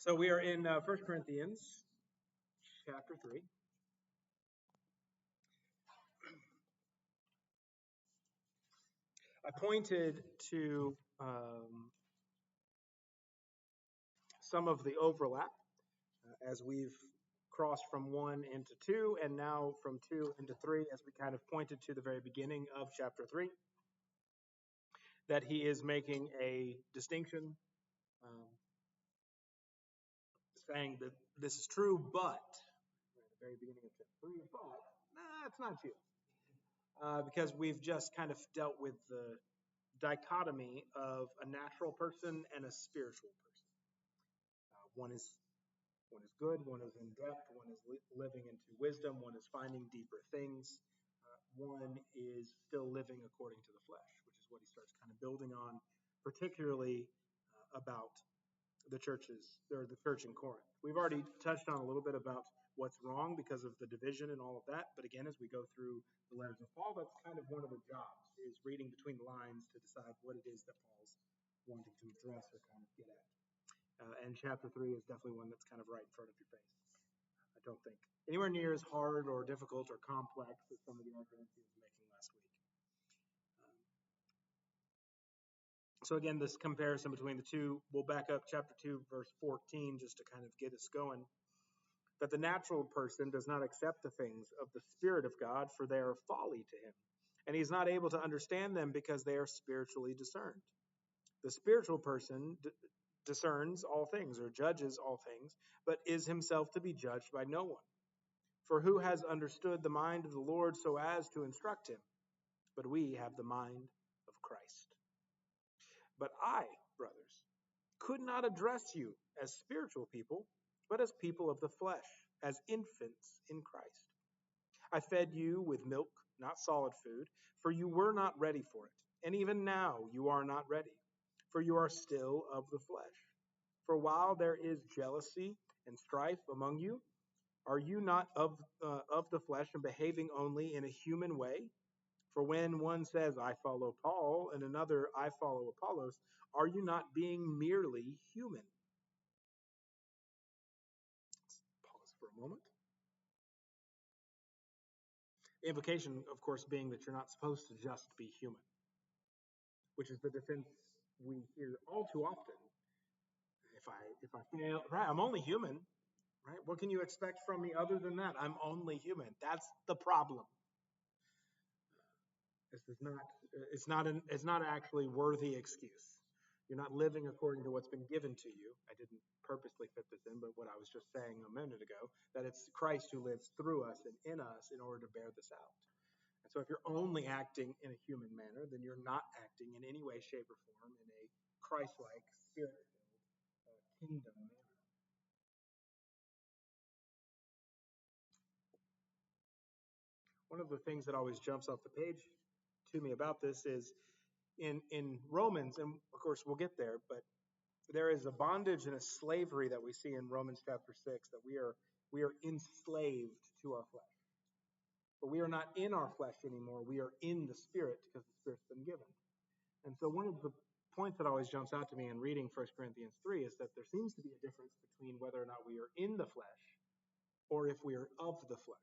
So we are in 1 Corinthians chapter 3. I pointed to some of the overlap as we've crossed from 1 into 2 and now from 2 into 3 as we kind of pointed to the very beginning of chapter 3, that he is making a distinction, saying that this is true, but, at the very beginning of chapter 3, but, it's not you. Because we've just kind of dealt with the dichotomy of a natural person and a spiritual person. One is good, one is in depth, one is living into wisdom, one is finding deeper things, one is still living according to the flesh, which is what he starts kind of building on, particularly about the church in Corinth. We've already touched on a little bit about what's wrong because of the division and all of that, but again, as we go through the letters of Paul, that's kind of one of the jobs, is reading between the lines to decide what it is that Paul's wanting to address or kind of get at. And chapter 3 is definitely one that's kind of right in front of your face. I don't think anywhere near as hard or difficult or complex as some of the arguments he was making last week. So again, this comparison between the two, we'll back up chapter 2, verse 14, just to kind of get us going. That the natural person does not accept the things of the Spirit of God, for they are folly to him, and he's not able to understand them because they are spiritually discerned. The spiritual person discerns all things, or judges all things, but is himself to be judged by no one. For who has understood the mind of the Lord so as to instruct him? But we have the mind of Christ. But I, brothers, could not address you as spiritual people, but as people of the flesh, as infants in Christ. I fed you with milk, not solid food, for you were not ready for it. And even now you are not ready, for you are still of the flesh. For while there is jealousy and strife among you, are you not of the flesh and behaving only in a human way? For when one says, I follow Paul, and another, I follow Apollos, are you not being merely human? Let's pause for a moment. The implication, of course, being that you're not supposed to just be human, which is the defense we hear all too often. If I fail, right, I'm only human, right? What can you expect from me other than that? I'm only human. That's the problem. It's not actually worthy excuse. You're not living according to what's been given to you. I didn't purposely fit this in, but what I was just saying a minute ago, that it's Christ who lives through us and in us in order to bear this out. And so if you're only acting in a human manner, then you're not acting in any way, shape, or form in a Christ-like, spirit-filled kingdom manner. One of the things that always jumps off the page to me about this is in Romans, and of course we'll get there, but there is a bondage and a slavery that we see in Romans chapter 6, that we are enslaved to our flesh. But we are not in our flesh anymore. We are in the Spirit because the Spirit's been given. And so one of the points that always jumps out to me in reading 1 Corinthians 3 is that there seems to be a difference between whether or not we are in the flesh or if we are of the flesh.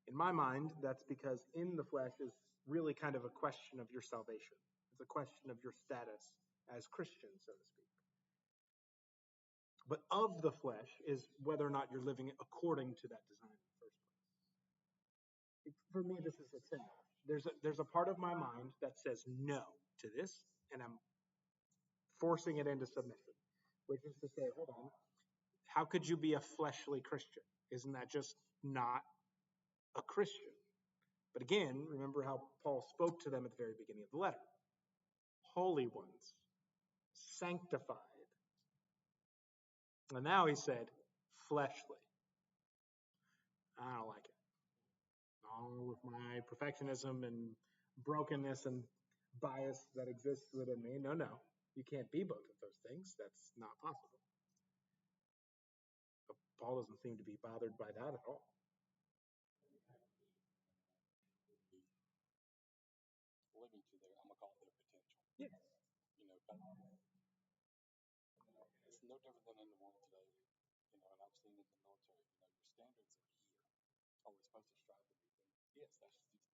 In my mind, that's because in the flesh is really kind of a question of your salvation. It's a question of your status as Christian, so to speak. But of the flesh is whether or not you're living according to that design in the first place. For me, this is a sin. There's a part of my mind that says no to this, and I'm forcing it into submission, which is to say, hold on, how could you be a fleshly Christian? Isn't that just not a Christian? But again, remember how Paul spoke to them at the very beginning of the letter. Holy ones, sanctified. And now he said, fleshly. I don't like it. With my perfectionism and brokenness and bias that exists within me. No. You can't be both of those things. That's not possible. But Paul doesn't seem to be bothered by that at all. Living to their, I'm gonna call it their potential. Yes. no different than in the world today. And I've seen it in the military. Your standards are here. Are we supposed to strive to meet them?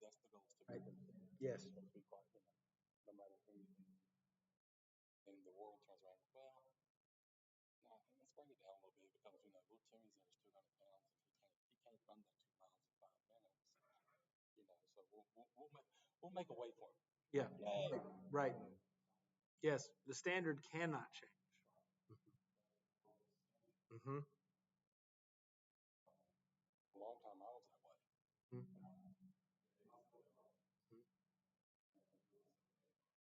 Yes, that's the goal, is to meet them. Yes. We're supposed to be quiet, no matter anything. And the world turns around, well, no, let's bring it down a little bit, because little Timmy's under 200 pounds, and he can't run that 2 miles in 5 minutes. So we'll make a way for him. Yeah. Yay. Right. Yes, the standard cannot change. Mm-hmm. A long time I was that way. Mm-hmm.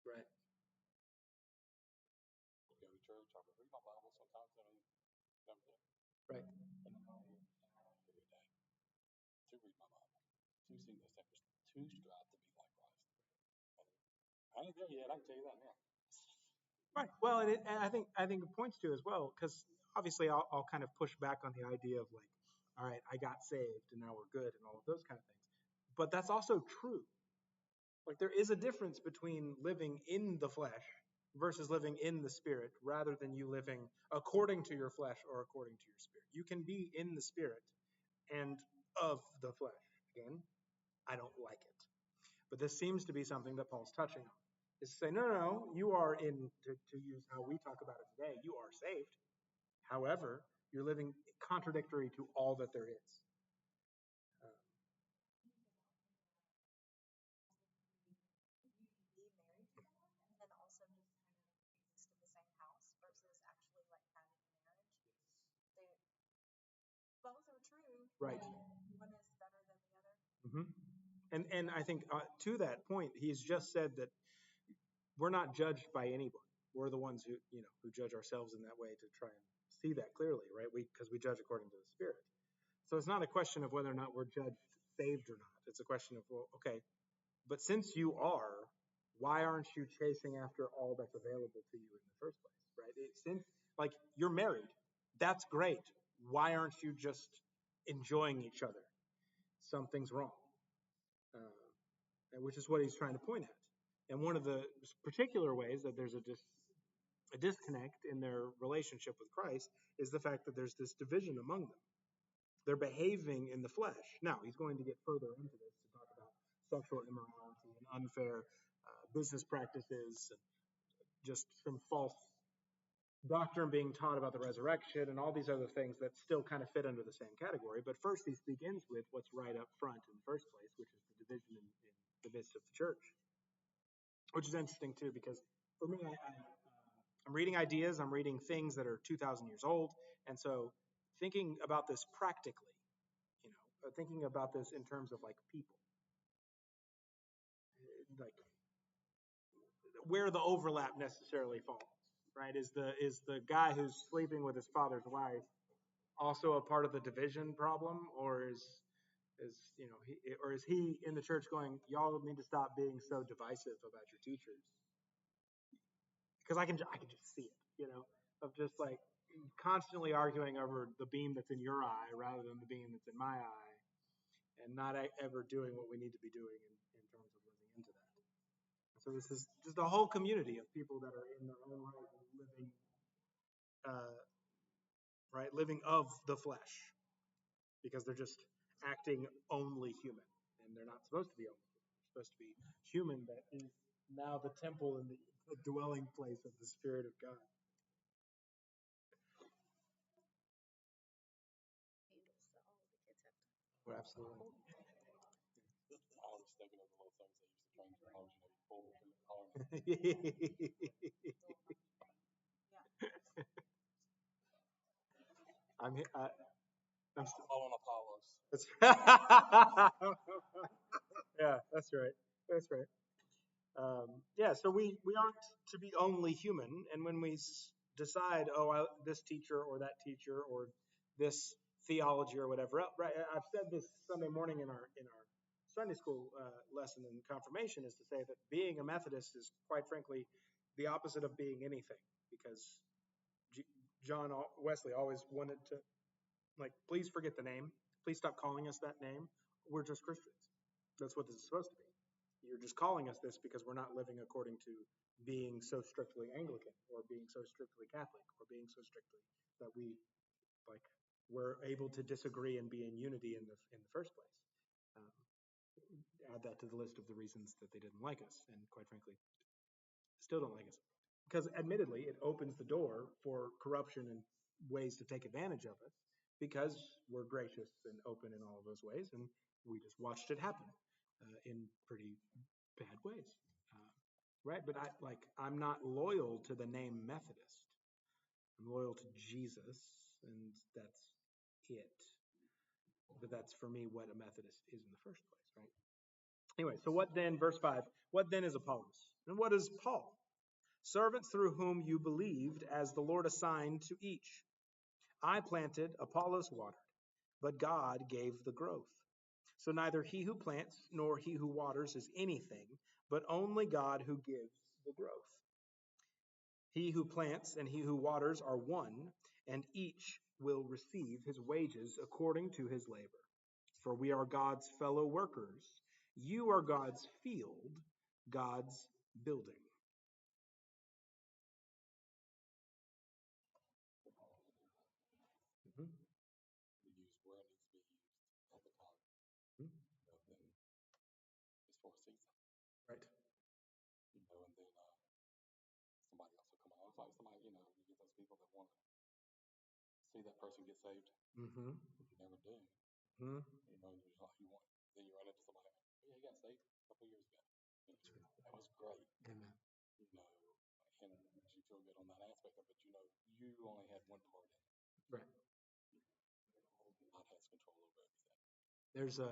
Right. Go to church, I would read my Bible sometimes, never did. Right. And every day to read my Bible, to see those tempers, to strive to be like Christ. I ain't there yet, I can tell you that now. Right. Well, and I think it points to as well, because obviously I'll kind of push back on the idea of like, all right, I got saved and now we're good and all of those kind of things. But that's also true. Like there is a difference between living in the flesh versus living in the spirit, rather than you living according to your flesh or according to your spirit. You can be in the spirit and of the flesh. Again, I don't like it. But this seems to be something that Paul's touching on. Is to say, no, you are in, to use how we talk about it today, you are saved. However, you're living contradictory to all that there is. Right. One is better than the other. Mm-hmm. And I think to that point, he's just said that we're not judged by anybody. We're the ones who judge ourselves in that way to try and see that clearly, right? Because we judge according to the Spirit. So it's not a question of whether or not we're judged saved or not. It's a question of, well, okay, but since you are, why aren't you chasing after all that's available to you in the first place, right? Since, like, you're married, that's great. Why aren't you just enjoying each other? Something's wrong, which is what he's trying to point at. And one of the particular ways that there's a disconnect in their relationship with Christ is the fact that there's this division among them. They're behaving in the flesh. Now, he's going to get further into this to talk about sexual immorality and unfair business practices, and just some false doctrine being taught about the resurrection and all these other things that still kind of fit under the same category. But first, he begins with what's right up front in the first place, which is the division in the midst of the church, which is interesting too, because for me, I'm reading ideas, I'm reading things that are 2,000 years old, and so thinking about this practically, thinking about this in terms of like people, like where the overlap necessarily falls, right? Is the guy who's sleeping with his father's wife also a part of the division problem, or is he in the church going, y'all need to stop being so divisive about your teachers? Because I can just see it, of just like constantly arguing over the beam that's in your eye rather than the beam that's in my eye, and not ever doing what we need to be doing in terms of living into that. So this is just a whole community of people that are in their own right, living of the flesh, because they're just acting only human, and they're not supposed to be only human. They're supposed to be human that is now the temple and the dwelling place of the Spirit of God. Well, absolutely. I was thinking of the little things they used to train for homes, you pull them through the column. I'm following Apollos. Yeah, that's right. That's right. So we aren't to be only human, and when we decide, this teacher or that teacher or this theology or whatever else, right? I've said this Sunday morning in our Sunday school lesson in confirmation, is to say that being a Methodist is quite frankly the opposite of being anything, because John Wesley always wanted to, like, please forget the name. Please stop calling us that name. We're just Christians. That's what this is supposed to be. You're just calling us this because we're not living according to being so strictly Anglican or being so strictly Catholic or being so strictly that we like were able to disagree and be in unity in the first place. Um, Add that to the list of the reasons that they didn't like us, and quite frankly, still don't like us. Because admittedly, it opens the door for corruption and ways to take advantage of us because we're gracious and open in all of those ways, and we just watched it happen in pretty bad ways. Uh, right? But I'm not loyal to the name Methodist. I'm loyal to Jesus, and that's it. But that's for me what a Methodist is in the first place, right? Anyway, so what then, verse 5, what then is Apollos? And what is Paul? Servants through whom you believed as the Lord assigned to each. I planted, Apollos watered, but God gave the growth. So neither he who plants nor he who waters is anything, but only God who gives the growth. He who plants and he who waters are one, and each will receive his wages according to his labor. For we are God's fellow workers. You are God's field, God's building. Mm-hmm. We use where it needs to be used at the time. Mm-hmm. Then it's for a season. Right. And then somebody else will come along. It's like somebody, you get those people that want to see that person get saved. Mm-hmm. But you never do. Mm-hmm. Then you run into somebody. Oh, yeah, he got saved a couple years ago. That was great. Amen. And you feel good on that aspect of it. You only had one part in it. Right. God has control over everything. There's a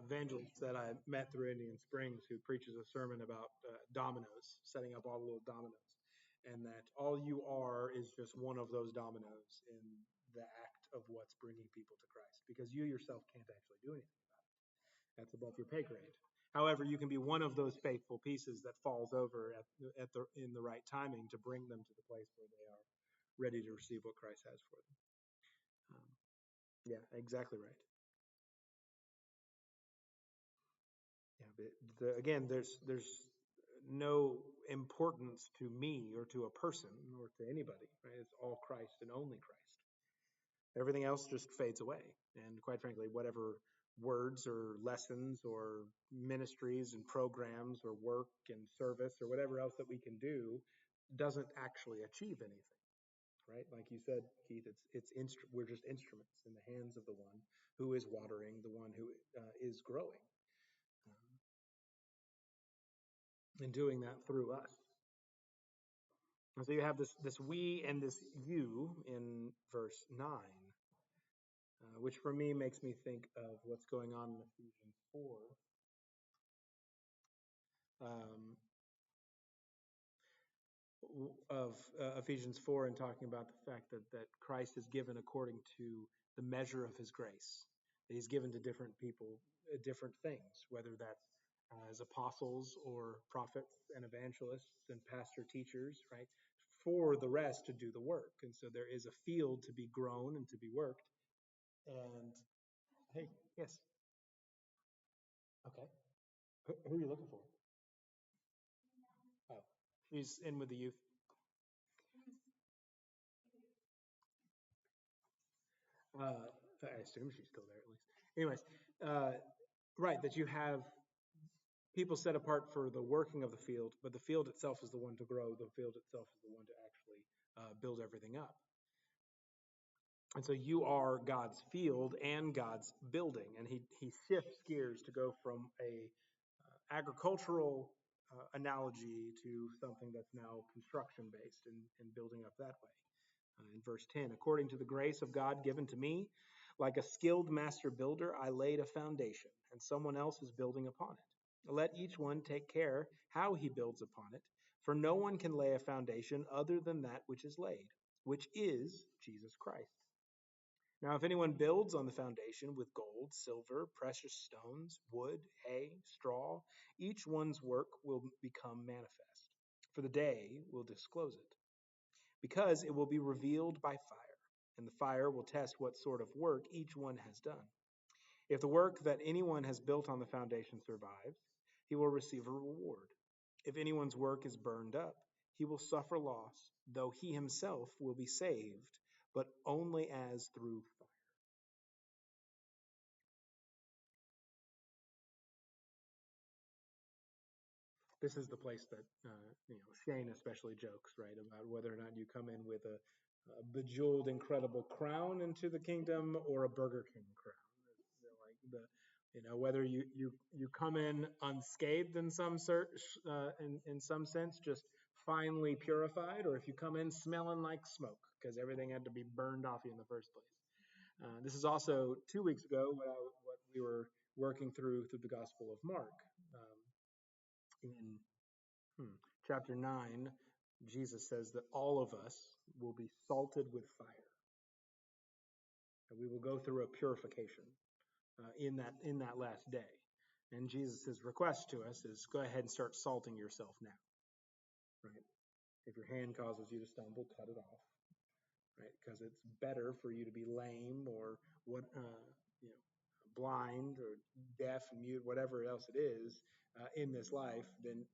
evangelist that I met through Indian Springs who preaches a sermon about dominoes, setting up all the little dominoes, and that all you are is just one of those dominoes in the act of what's bringing people to Christ, because you yourself can't actually do anything about it. That's above your pay grade. However, you can be one of those faithful pieces that falls over in the right timing to bring them to the place where they are ready to receive what Christ has for them. Yeah, exactly right. Yeah, but again, there's no importance to me or to a person or to anybody. Right? It's all Christ and only Christ. Everything else just fades away. And quite frankly, whatever words or lessons or ministries and programs or work and service or whatever else that we can do doesn't actually achieve anything. Right? Like you said, Keith, we're just instruments in the hands of the one who is watering, the one who is growing, and doing that through us. And so you have this we and this you in verse 9, which for me makes me think of what's going on in Ephesians 4. Ephesians 4 and talking about the fact that Christ is given according to the measure of his grace. That he's given to different people different things, whether that's as apostles or prophets and evangelists and pastor teachers, right? For the rest to do the work. And so there is a field to be grown and to be worked. And hey, yes. Okay. Who are you looking for? Oh, she's in with the youth. I assume she's still there at least. Anyways, right, that you have people set apart for the working of the field, but the field itself is the one to grow. The field itself is the one to actually build everything up. And so you are God's field and God's building. And he shifts gears to go from a agricultural analogy to something that's now construction based and building up that way. In verse 10, according to the grace of God given to me, like a skilled master builder, I laid a foundation, and someone else is building upon it. Let each one take care how he builds upon it, for no one can lay a foundation other than that which is laid, which is Jesus Christ. Now, if anyone builds on the foundation with gold, silver, precious stones, wood, hay, straw, each one's work will become manifest, for the day will disclose it, because it will be revealed by fire, and the fire will test what sort of work each one has done. If the work that anyone has built on the foundation survives, he will receive a reward. If anyone's work is burned up, He will suffer loss, though he himself will be saved, but only as through fire. This is the place that Shane especially jokes, right, about whether or not you come in with a bejeweled, incredible crown into the kingdom or a Burger King crown. Like whether you come in unscathed in in some sense, just finely purified, or if you come in smelling like smoke because everything had to be burned off you in the first place. This is also 2 weeks ago what we were working through the Gospel of Mark. In chapter 9, Jesus says that all of us will be salted with fire. And we will go through a purification in that last day. And Jesus' request to us is go ahead and start salting yourself now. Right? If your hand causes you to stumble, cut it off. Right? Because it's better for you to be lame or blind or deaf, mute, whatever else it is in this life than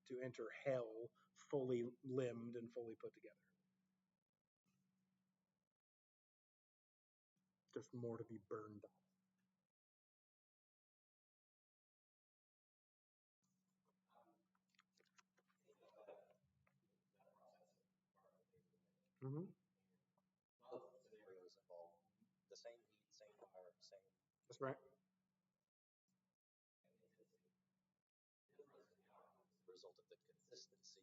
to enter hell fully limbed and fully put together. Just more to be burned off. Mm-hmm. Both scenarios involve the same heat, same fire, same. That's right. The difference in the outcome is the result of the consistency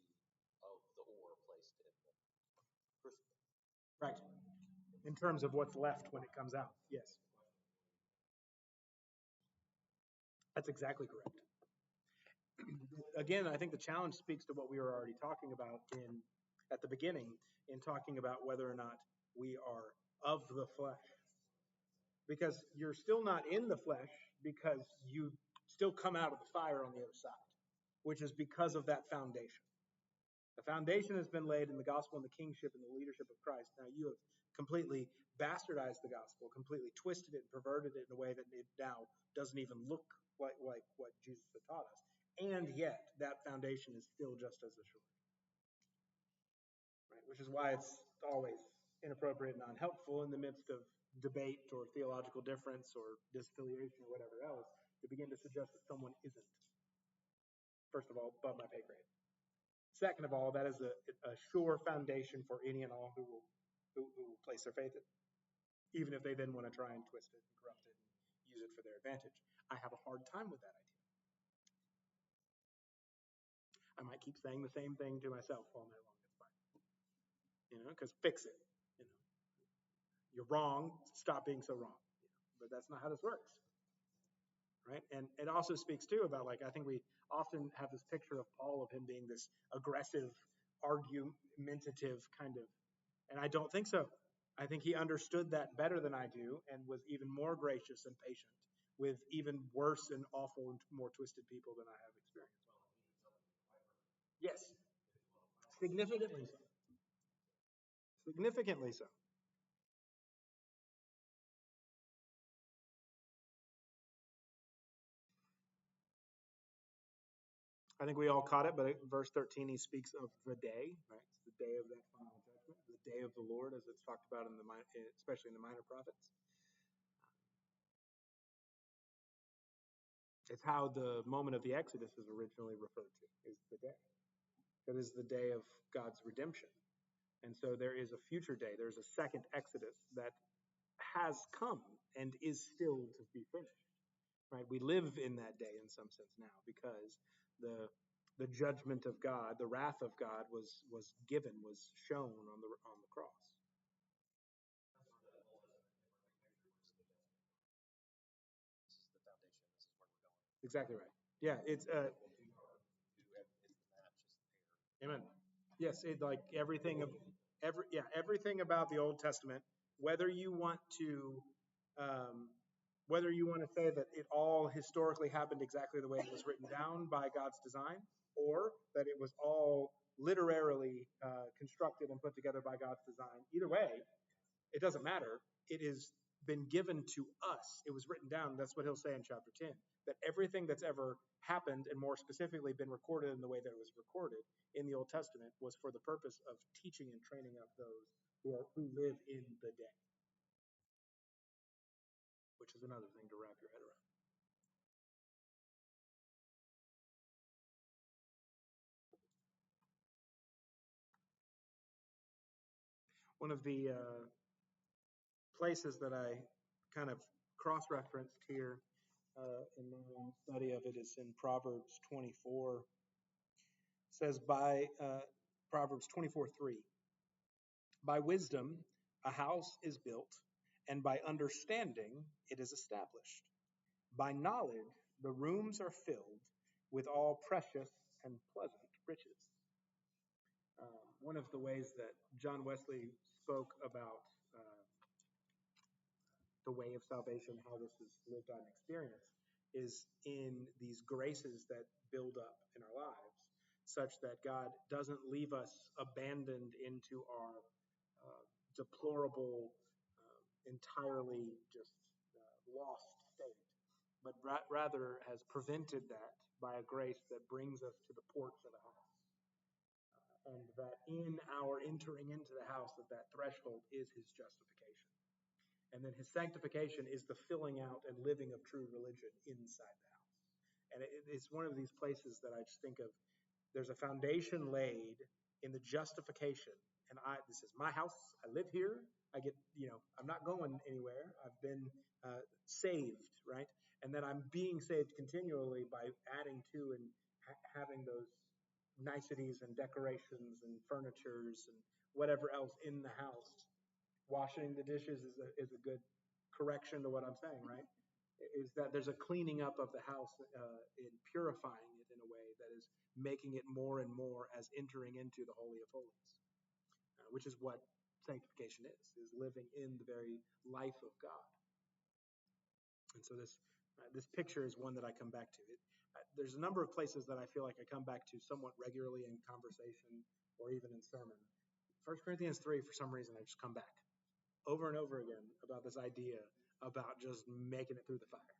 of the ore placed in the crucible. Right. In terms of what's left when it comes out. Yes. That's exactly correct. Again, I think the challenge speaks to what we were already talking about at the beginning in talking about whether or not we are of the flesh. Because you're still not in the flesh because you still come out of the fire on the other side, which is because of that foundation. The foundation has been laid in the gospel and the kingship and the leadership of Christ. Now you have completely bastardized the gospel, completely twisted it and perverted it in a way that it now doesn't even look like what Jesus had taught us. And yet that foundation is still just as assured. Right? Which is why it's always inappropriate and unhelpful in the midst of debate or theological difference or disaffiliation or whatever else to begin to suggest that someone isn't, first of all, above my pay grade. Second of all, that is a sure foundation for any and all who will place their faith in, even if they then want to try and twist it and corrupt it and use it for their advantage. I have a hard time with that idea. I might keep saying the same thing to myself all night long. It's fine, because fix it. You're wrong. Stop being so wrong. But that's not how this works. Right? And it also speaks too about I think we often have this picture of Paul of him being this aggressive, argumentative kind of, and I don't think so. I think he understood that better than I do and was even more gracious and patient with even worse and awful and more twisted people than I have experienced. Yes. Significantly so. Significantly so. I think we all caught it, but in verse 13, he speaks of the day, right? It's the day of that final judgment, the day of the Lord, as it's talked about especially in the minor prophets. It's how the moment of the Exodus is originally referred to, is the day. It is the day of God's redemption. And so there is a future day. There's a second Exodus that has come and is still to be finished. Right? We live in that day in some sense now because the judgment of God, the wrath of God was given, was shown on the cross. This is the foundation. This is where we're going. Exactly right. Yeah, it's Amen. Yes, everything about the Old Testament, whether you want to say that it all historically happened exactly the way it was written down by God's design, or that it was all literarily constructed and put together by God's design. Either way, it doesn't matter. It is been given to us. It was written down. That's what he'll say in chapter 10, that everything that's ever happened, and more specifically been recorded in the way that it was recorded in the Old Testament, was for the purpose of teaching and training up those who live in the day, which is another thing to wrap your head around. One of the places that I kind of cross-referenced here in my own study of it is in Proverbs 24. It says by Proverbs 24:3, by wisdom a house is built, and by understanding it is established. By knowledge the rooms are filled with all precious and pleasant riches. One of the ways that John Wesley spoke about the way of salvation, how this is lived out and experienced, is in these graces that build up in our lives, such that God doesn't leave us abandoned into our deplorable, entirely just lost state, but rather has prevented that by a grace that brings us to the porch of the house. And that in our entering into the house, that threshold is his justification. And then his sanctification is the filling out and living of true religion inside the house. And it's one of these places that I just think of. There's a foundation laid in the justification. And this is my house. I live here. I get, I'm not going anywhere. I've been saved, right? And then I'm being saved continually by adding to and having those niceties and decorations and furnitures and whatever else in the house. Washing the dishes is a good correction to what I'm saying, right? Is that there's a cleaning up of the house in purifying it in a way that is making it more and more as entering into the Holy of Holies, which is what sanctification is living in the very life of God. And so this picture is one that I come back to. There's a number of places that I feel like I come back to somewhat regularly in conversation or even in sermon. 1 Corinthians 3, for some reason, I just come back over and over again about this idea about just making it through the fire.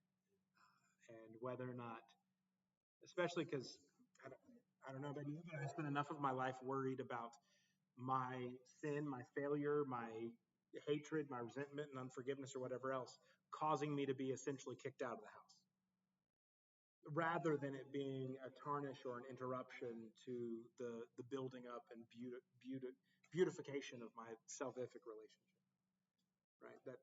And whether or not, especially because, I don't know about you, but I spend enough of my life worried about my sin, my failure, my hatred, my resentment and unforgiveness or whatever else, causing me to be essentially kicked out of the house, rather than it being a tarnish or an interruption to the building up and beautification of my salvific relationship. Right? That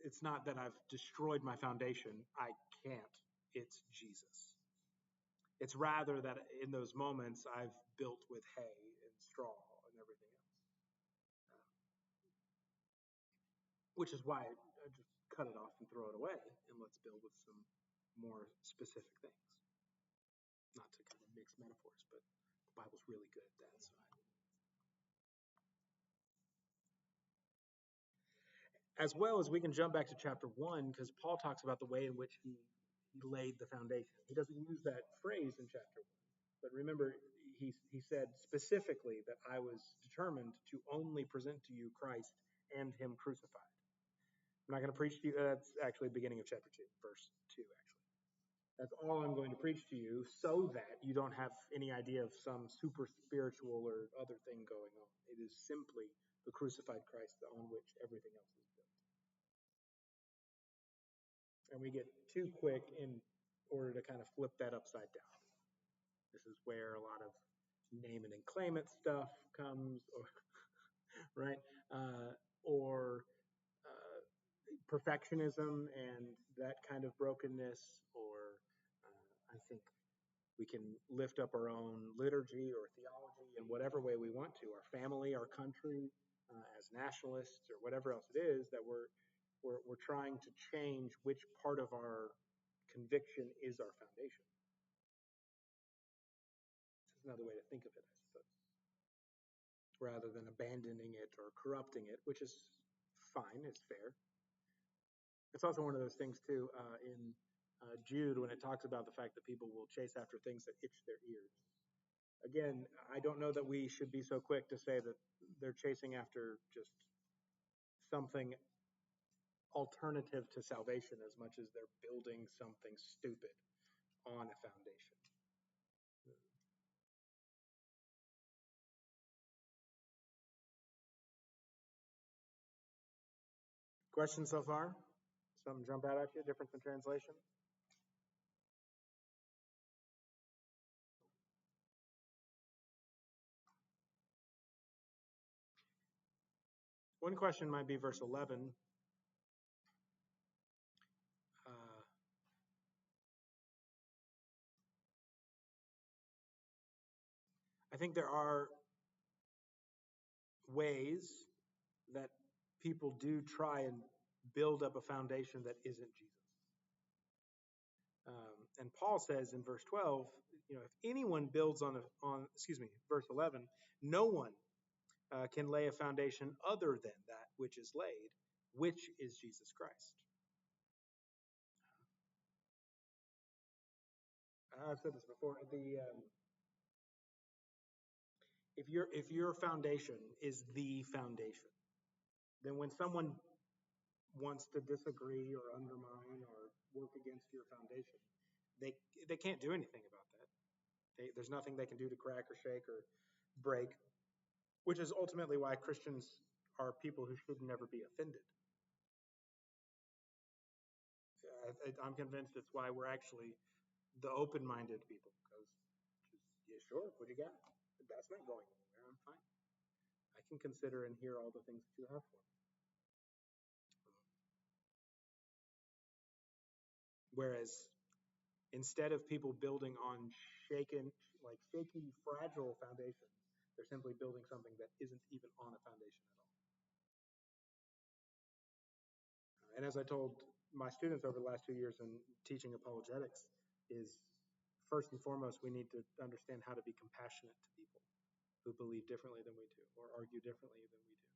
it's not that I've destroyed my foundation. I can't. It's Jesus. It's rather that in those moments I've built with hay and straw and everything else. Which is why I just cut it off and throw it away and let's build with some more specific things. Not to kind of mix metaphors, but the Bible's really good at that. So as well as we can jump back to chapter 1, because Paul talks about the way in which he laid the foundation. He doesn't use that phrase in chapter 1, but remember, he said specifically that I was determined to only present to you Christ and him crucified. I'm not going to preach to you. That's actually the beginning of chapter 2, verse 2, actually. That's all I'm going to preach to you so that you don't have any idea of some super spiritual or other thing going on. It is simply the crucified Christ on which everything else is built. And we get too quick in order to kind of flip that upside down. This is where a lot of name it and claim it stuff comes, or right, or perfectionism and that kind of brokenness, or I think we can lift up our own liturgy or theology in whatever way we want to, our family, our country, as nationalists or whatever else it is that we're trying to change which part of our conviction is our foundation. This is another way to think of it, I suppose, rather than abandoning it or corrupting it, which is fine, it's fair. It's also one of those things, too, in Jude, when it talks about the fact that people will chase after things that itch their ears. Again, I don't know that we should be so quick to say that they're chasing after just something alternative to salvation as much as they're building something stupid on a foundation. Questions so far? Something jump out at you? Difference in translation? One question might be verse 11. I think there are ways that people do try and build up a foundation that isn't Jesus. And Paul says in verse 12, if anyone builds verse 11, no one can lay a foundation other than that which is laid, which is Jesus Christ. I've said this before. If your foundation is the foundation, then when someone wants to disagree or undermine or work against your foundation, they can't do anything about that. There's nothing they can do to crack or shake or break, which is ultimately why Christians are people who should never be offended. I'm convinced it's why we're actually the open-minded people, because yeah, sure, what do you got? That's not going anywhere. I'm fine. I can consider and hear all the things that you have for me. Whereas instead of people building on shaky, fragile foundations, they're simply building something that isn't even on a foundation at all. And as I told my students over the last 2 years in teaching apologetics, is first and foremost, we need to understand how to be compassionate to people who believe differently than we do or argue differently than we do.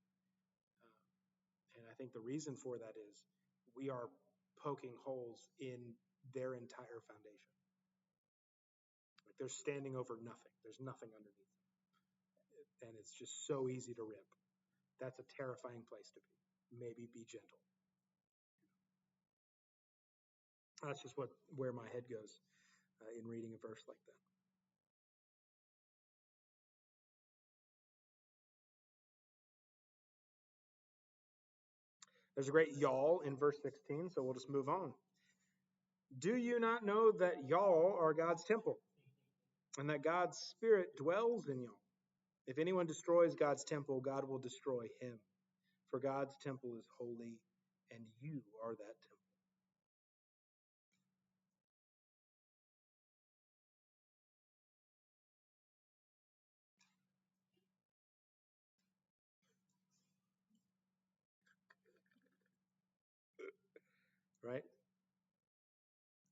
And I think the reason for that is we are poking holes in their entire foundation. Like they're standing over nothing. There's nothing underneath them. And it's just so easy to rip. That's a terrifying place to be. Maybe be gentle. That's just where my head goes in reading a verse like that. There's a great y'all in verse 16, so we'll just move on. Do you not know that y'all are God's temple, and that God's Spirit dwells in y'all? If anyone destroys God's temple, God will destroy him. For God's temple is holy, and you are that temple. Right?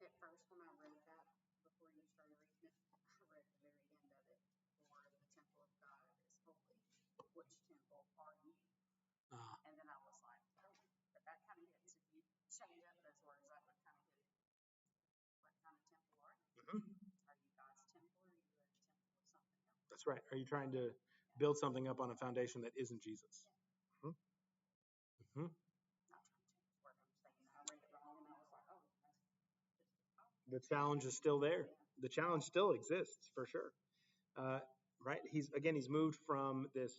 At first, when I read that, before you started reading it, I read the very end of it. For the temple of God is holy. Which temple are you? And then I was like, oh, but that kind of hits. If you change up those words, that would kind of hit it. What kind of temple are you? Mm-hmm. Are you God's temple, or are you a temple of something else? That's right. Are you trying to build something up on a foundation that isn't Jesus? Yeah. Mm-hmm. The challenge is still there. The challenge still exists for sure. Right? He's moved from this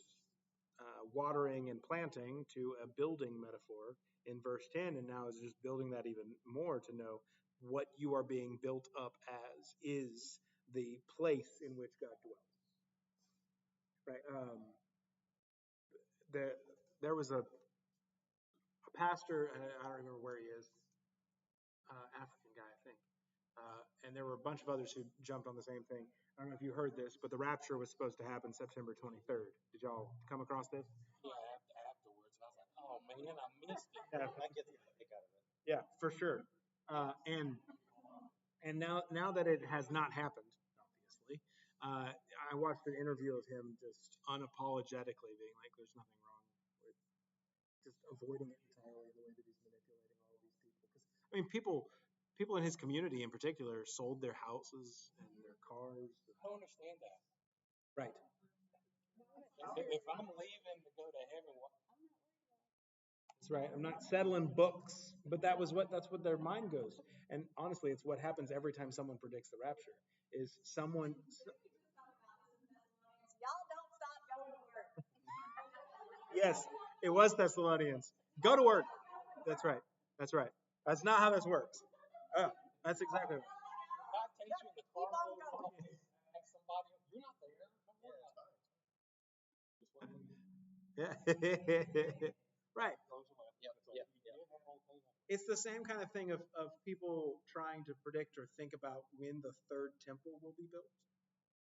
watering and planting to a building metaphor in verse 10, and now is just building that even more to know what you are being built up as is the place in which God dwells. Right? There was a pastor, I don't remember where he is, African guy, I think. And there were a bunch of others who jumped on the same thing. I don't know if you heard this, but the rapture was supposed to happen September 23rd. Did y'all come across this? Yeah, afterwards. I was like, oh man, I missed it. Yeah, I get the kick out of it. Yeah, for sure. And now that it has not happened, obviously, I watched an interview of him just unapologetically being like, "There's nothing wrong with just avoiding it entirely the way that he's manipulating all of these people." Because I mean, people in his community in particular sold their houses and their cars. I don't understand that. Right. If I'm leaving to go to heaven, That's right. I'm not settling books, but that's what their mind goes. And honestly, it's what happens every time someone predicts the rapture. Is someone Y'all don't stop going to work. Yes, it was Thessalonians. Go to work. That's right. That's right. That's not how this works. That's exactly right. God takes you in the car real slow, and somebody, you're not there. Don't worry about it. Just wait till you Yeah. Right. close your mouth. Yep, So yep, you yep. did the whole thing. It's the same kind of thing of people trying to predict or think about when the third temple will be built.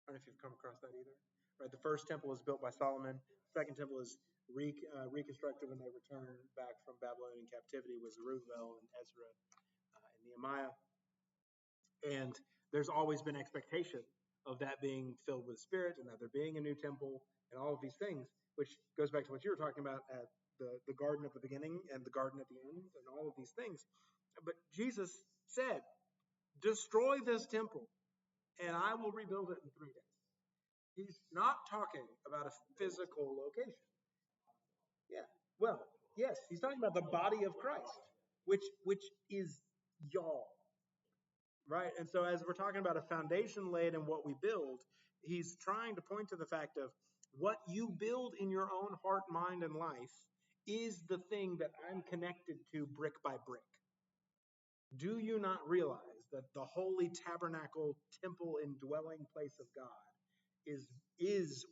I don't know if you've come across that either. Right, the first temple was built by Solomon. Second temple is reconstructed when they returned back from Babylonian captivity with Zerubbabel and Ezra and Nehemiah. And there's always been expectation of that being filled with spirit and that there being a new temple and all of these things, which goes back to what you were talking about at the garden at the beginning and the garden at the end and all of these things. But Jesus said, destroy this temple and I will rebuild it in 3 days. He's not talking about a physical location. Yeah. Well, yes, he's talking about the body of Christ, which is y'all. Right? And so as we're talking about a foundation laid in what we build, he's trying to point to the fact of what you build in your own heart, mind, and life is the thing that I'm connected to brick by brick. Do you not realize that the holy tabernacle, temple, indwelling place of God is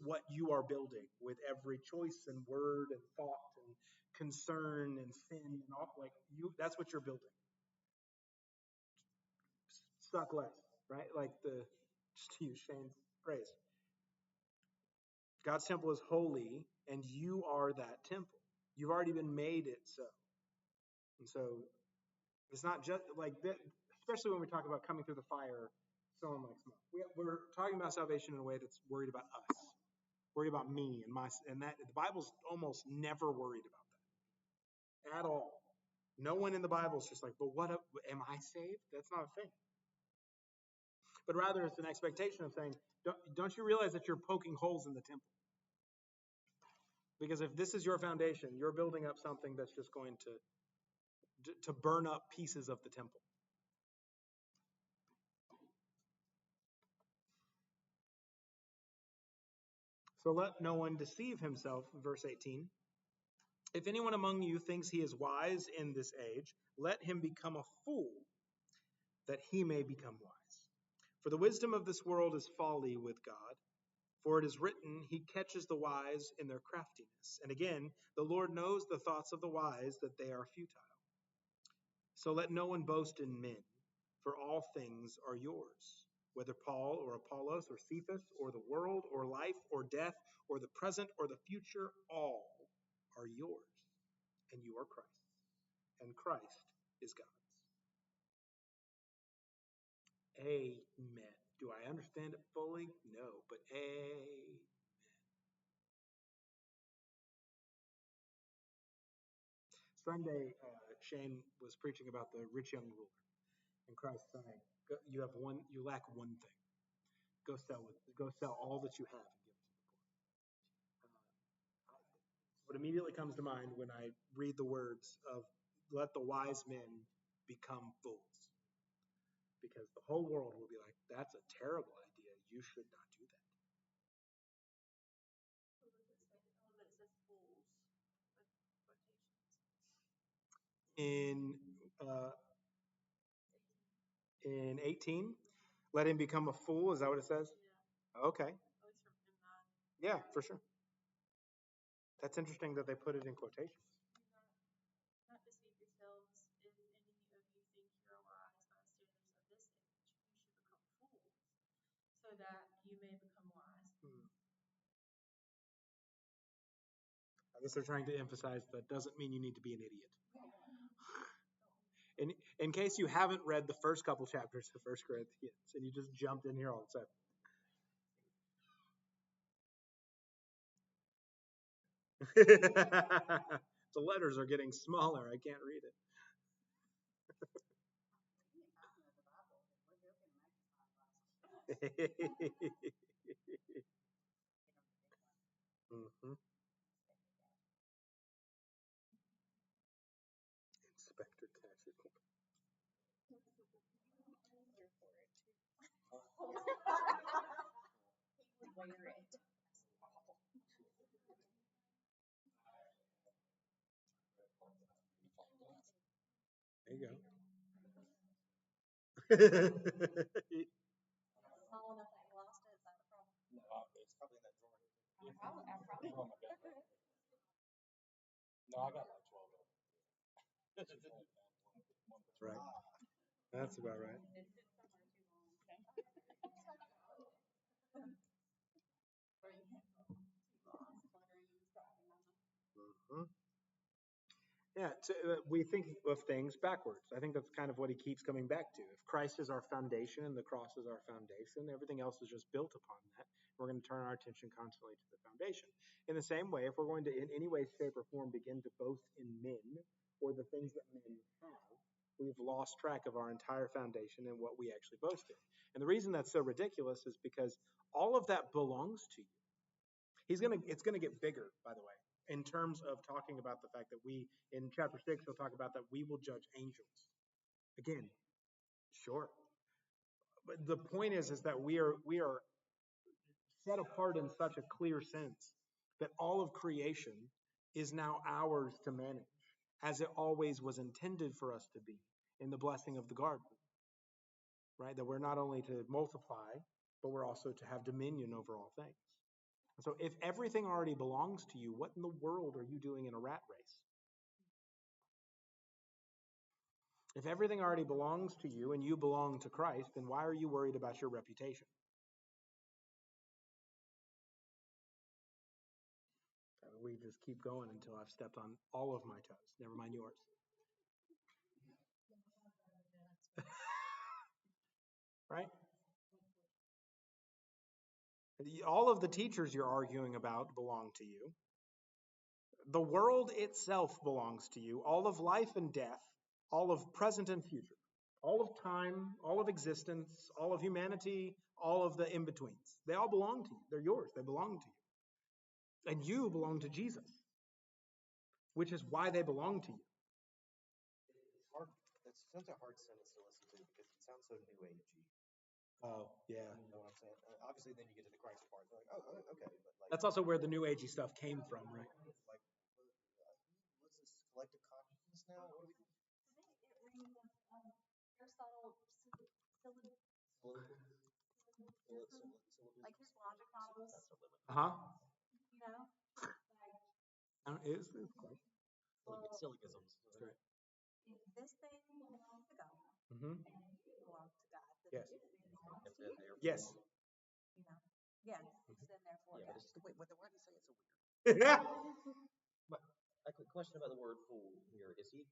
what you are building with every choice and word and thought and concern and sin and all, like you, that's what you're building. Suck less, right? Like just to use Shane's phrase. God's temple is holy and you are that temple. You've already been made it so. And so it's not just like that, especially when we talk about coming through the fire, someone like smoke. We're talking about salvation in a way that's worried about us, worried about me and that the Bible's almost never worried about that at all. No one in the Bible is just like, but am I saved? That's not a thing. But rather it's an expectation of saying, don't you realize that you're poking holes in the temple? Because if this is your foundation, you're building up something that's just going to burn up pieces of the temple. So let no one deceive himself, verse 18. If anyone among you thinks he is wise in this age, let him become a fool, that he may become wise. For the wisdom of this world is folly with God. For it is written, he catches the wise in their craftiness. And again, the Lord knows the thoughts of the wise, that they are futile. So let no one boast in men, for all things are yours, whether Paul or Apollos or Cephas or the world or life or death or the present or the future, all are yours, and you are Christ's, and Christ is God's. Amen. Do I understand it fully? No, but amen. Sunday, Shane was preaching about the rich young ruler, and Christ saying, "You lack one thing. Go sell all that you have and give it to the poor." What immediately comes to mind when I read the words of "Let the wise men become fools," because the whole world will be like, "That's a terrible idea. You should not do that." In uh, in 18, let him become a fool. Is that what it says? Okay. Yeah, for sure. That's interesting that they put it in quotations. Not deceive yourselves. If any of you think you're wise by the standards of this age, you should become fools, so that you may become wise. I guess they're trying to emphasize that doesn't mean you need to be an idiot. In case you haven't read the first couple chapters of 1 Corinthians and you just jumped in here all of a sudden. The letters are getting smaller. I can't read it. Mm-hmm. He would wear it. There you go. Small enough that you lost it, is that the problem? It's probably in that drawer. I probably. It's on my bed. No, I got like 12 of them. That's right. That's about right. It sits somewhere too long. Or you can't go too long, cluttering and stuff. Mhm. Yeah, we think of things backwards. I think that's kind of what he keeps coming back to. If Christ is our foundation and the cross is our foundation, everything else is just built upon that. We're going to turn our attention constantly to the foundation. In the same way, if we're going to, in any way, shape, or form, begin to boast in men or the things that men have, we've lost track of our entire foundation and what we actually boast in. And the reason that's so ridiculous is because all of that belongs to you. It's gonna get bigger, by the way, in terms of talking about the fact that in chapter 6, he'll talk about that we will judge angels. Again, sure. But the point is that we are set apart in such a clear sense that all of creation is now ours to manage, as it always was intended for us to be in the blessing of the garden, right? That we're not only to multiply, but we're also to have dominion over all things. So if everything already belongs to you, what in the world are you doing in a rat race? If everything already belongs to you and you belong to Christ, then why are you worried about your reputation? We just keep going until I've stepped on all of my toes. Never mind yours. Right? All of the teachers you're arguing about belong to you. The world itself belongs to you. All of life and death, all of present and future, all of time, all of existence, all of humanity, all of the in-betweens. They all belong to you. They're yours. They belong to you. And you belong to Jesus, which is why they belong to you. It's hard. It's such a hard sentence to listen to because it sounds so new agey. Oh, yeah. You know what I'm saying? Obviously, then you get to the Christ part. They're like, oh, okay, but like That's also where the New Agey stuff came from, right? like what's this collective consciousness now? What are we? It rings Aristotle, like his logic models, Uh-huh. you know, It's close. It's syllogisms. That's right. this thing belongs to God, Mm-hmm. and you belong to God. Yes. This thing belongs to you. Yes. You know, yes, it's in there for Yeah, you. but it's just wait. Why do you say it's so weird? But a quick question about the word fool here. Is it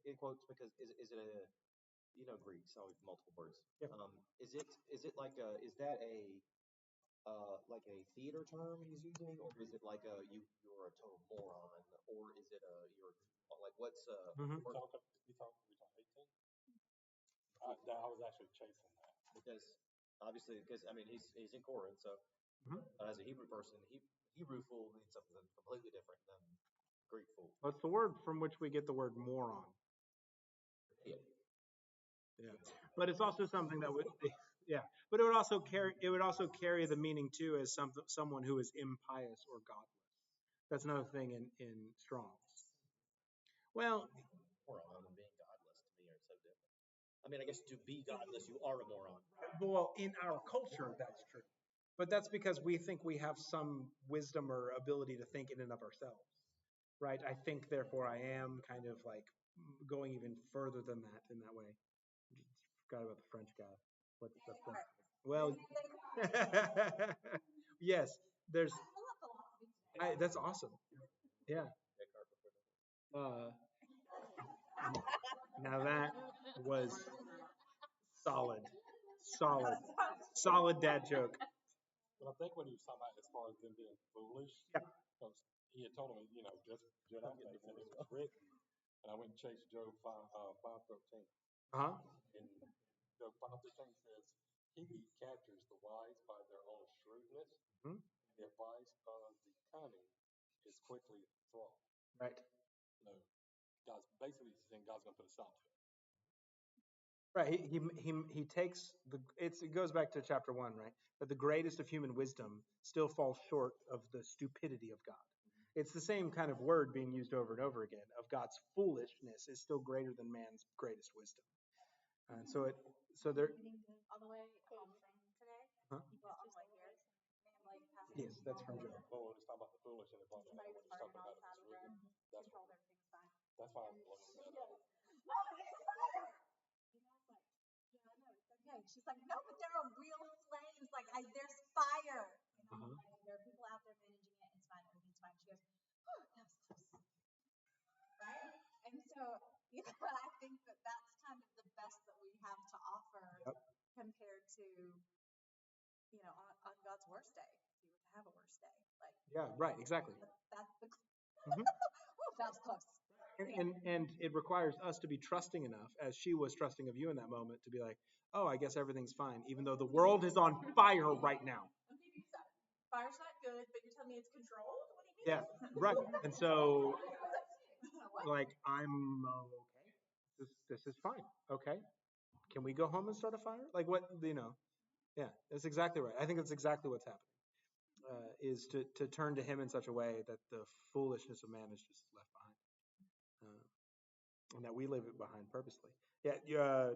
in quotes because is it a Greek, so multiple words. Yep. Is it like is that like a theater term he's using, or is it like you're a total moron, or is it you're like what's Mhm. We talking 18? I was actually chasing that. because obviously I mean he's in Corinth, so Mhm. as a Hebrew person, Hebrew fool means something completely different than Greek fool. That's the word from which we get the word moron. Yeah. Yeah. But it's also something that would, yeah. But it would also carry the meaning too as someone who is impious or godless. That's another thing in Strong's. Well, Moron and being godless to me are so different. I mean, I guess to be godless, you are a moron. well, in our culture, that's true. But that's because we think we have some wisdom or ability to think in and of ourselves, right? I think, therefore I am, kind of like going even further than that in that way. Forgot about the French guy. What's the French? Well, yes, there's. That's awesome. Yeah. Now that was solid, solid dad joke. But I think what he was talking about as far as them being foolish, Yeah. because he had told him, just get out there, and it was written. And I went and chased Job 5:13. Uh huh. And Job 5:13 says, he captures the wise by their own shrewdness. Mhm. The advice of the cunning is quickly thrown. Right. God's basically saying God's going to put a stop to it. Right. He takes it goes back to chapter 1, right? That the greatest of human wisdom still falls short of the stupidity of God. It's the same kind of word being used over and over again. Of God's foolishness is still greater than man's greatest wisdom. And so there. On the way home from today, Huh? well, on the way here, and like passing. Yes, that's from Job. Well, we're just talking about the foolish and the blah, blah, blah. Somebody We're was just talking burning about all it. the It's really, She told everything's fine. that's why I'm looking She at goes, it. Mom, there's fire! And I was like, yeah, I know, it's okay. She's like, no, but there are real flames. Like, there's fire. And I'm like, there are people out there managing it. It's fine. Everything's fine. She goes, oh, that was close. Right? And so, I think that that's kind of the best that we have to offer Yep. compared to, on God's worst day, if you were to have a worst day. Like, Yeah, right, exactly. that's the, Mhm. oh, that was close. And it requires us to be trusting enough, as she was trusting of you in that moment, to be like, oh, I guess everything's fine, even though the world is on fire right now. I'm thinking so. Fire's not good, but you're telling me it's controlled? What do you mean? Yeah, right. And so, like, I'm okay. This is fine. Okay. Can we go home and start a fire? Like, what, Yeah, that's exactly right. I think that's exactly what's happening. Is to turn to him in such a way that the foolishness of man is just left behind. And that we leave it behind purposely. Yeah,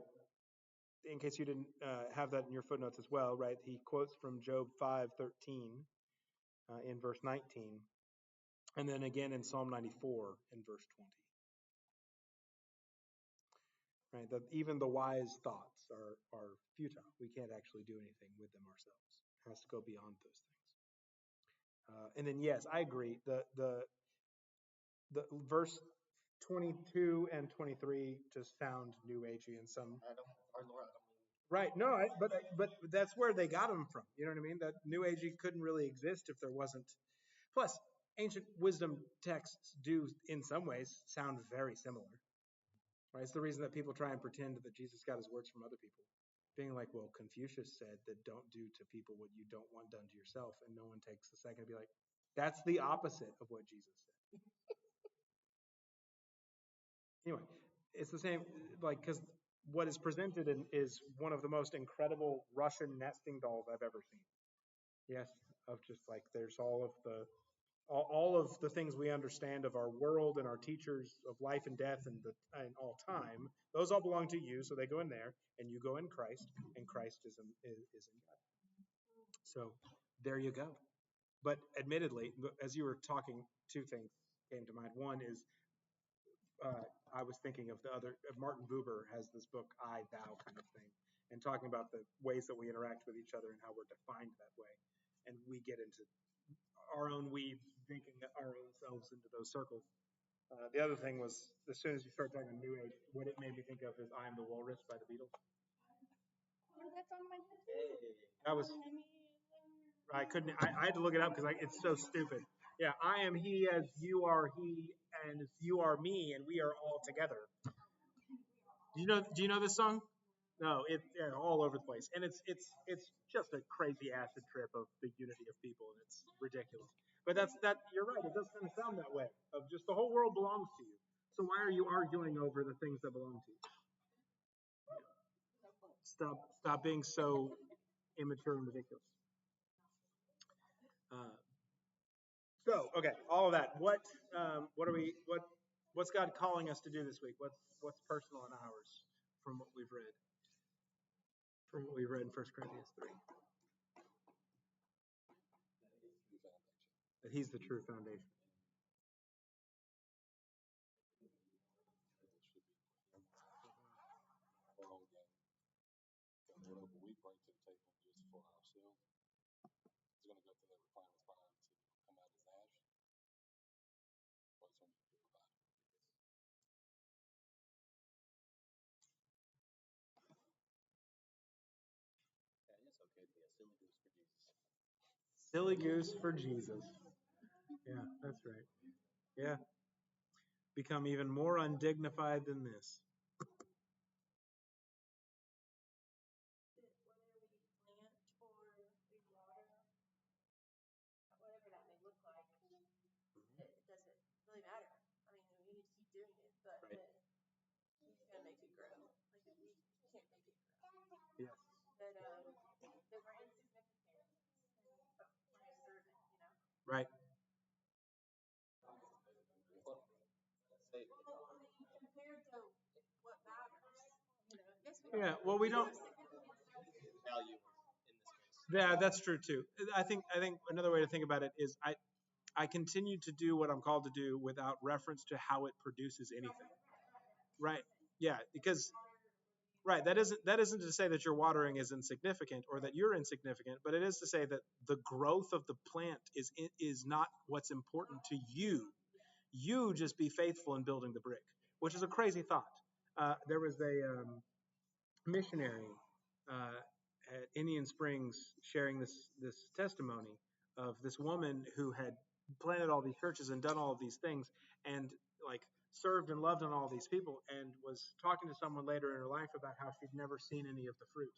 in case you didn't have that in your footnotes as well, right? He quotes from Job 5:13 in verse 19, and then again in Psalm 94 in verse 20. Right? That even the wise thoughts are futile. We can't actually do anything with them ourselves. It has to go beyond those things. And then yes, I agree. The verse 22 and 23 just sound new agey in some. Right. No, but that's where they got them from. You know what I mean? That new agey couldn't really exist if there wasn't. Plus, ancient wisdom texts do, in some ways, sound very similar. Right? It's the reason that people try and pretend that Jesus got his words from other people. Being like, well, Confucius said that don't do to people what you don't want done to yourself, and no one takes a second to be like, that's the opposite of what Jesus said. Anyway, it's the same, like, because what is presented is one of the most incredible Russian nesting dolls I've ever seen. Yes, of just like there's all of the things we understand of our world and our teachers of life and death and all time. Those all belong to you, so they go in there, and you go in Christ, and Christ is in God. So there you go. But admittedly, as you were talking, two things came to mind. One is I was thinking of Martin Buber has this book, I, Thou kind of thing, and talking about the ways that we interact with each other and how we're defined that way. And we get into our own weeds, thinking our own selves into those circles. The other thing was, as soon as you start talking New Age, what it made me think of is I Am the Walrus by the Beatles. Oh, that's on my head. That was, I couldn't, I had to look it up because it's so stupid. Yeah, I am he as you are he, and you are me, and we are all together. Do you know this song? No, it's all over the place, and it's just a crazy acid trip of the unity of people, and it's ridiculous. But that. You're right. It does kind of sound that way. Of just the whole world belongs to you. So why are you arguing over the things that belong to you? Stop being so immature and ridiculous. So okay, all of that. What's God calling us to do this week? What's personal in ours from what we've read? From what we've read in 1 Corinthians 3. That he's the true foundation. Whatever we bring to the table just for ourselves is going to go through that refiner's fire to come out as ash, or it's going to be purified. Yeah, it's okay to be a silly goose for Jesus. Silly goose for Jesus. Yeah, that's right. Yeah. Become even more undignified than this. Whether we plant or we water, whatever that may look like, it doesn't really matter. I mean, we need to keep doing it, but Right. he's going to make it grow. Like if we can't make it grow. Yes. That we're insignificant when we're serving, you know. Right. Say, Well, I mean, compared to what matters, you know. Yes, Yeah. Well, we don't. value in this case. Yeah, that's true too. I think another way to think about it is I continue to do what I'm called to do without reference to how it produces anything. Right. Yeah, because right, that isn't to say that your watering is insignificant or that you're insignificant, but it is to say that the growth of the plant is not what's important to you. You just be faithful in building the brick, which is a crazy thought. There was a missionary at Indian Springs sharing this testimony of this woman who had planted all these churches and done all of these things and like served and loved on all these people and was talking to someone later in her life about how she'd never seen any of the fruit,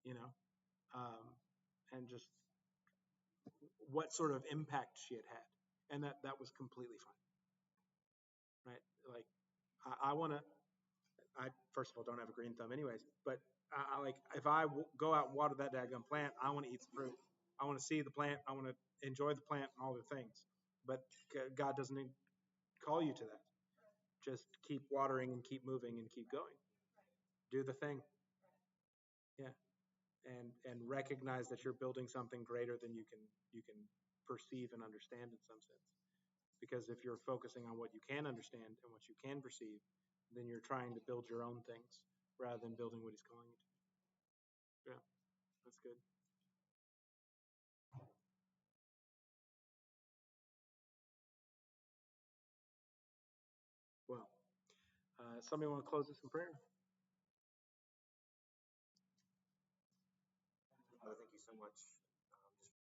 you know, and just what sort of impact she had had, and that was completely fine, right? Like I want to. I first of all don't have a green thumb, anyways. But I like if I go out and water that daggum plant, I want to eat the fruit. I want to see the plant. I want to enjoy the plant and all the things. But God doesn't call you to that. Just keep watering and keep moving and keep going. Do the thing. Yeah, and recognize that you're building something greater than you can perceive and understand in some sense. Because if you're focusing on what you can understand and what you can perceive, then you're trying to build your own things rather than building what He's calling you to. Yeah, that's good. Well, somebody want to close this in prayer?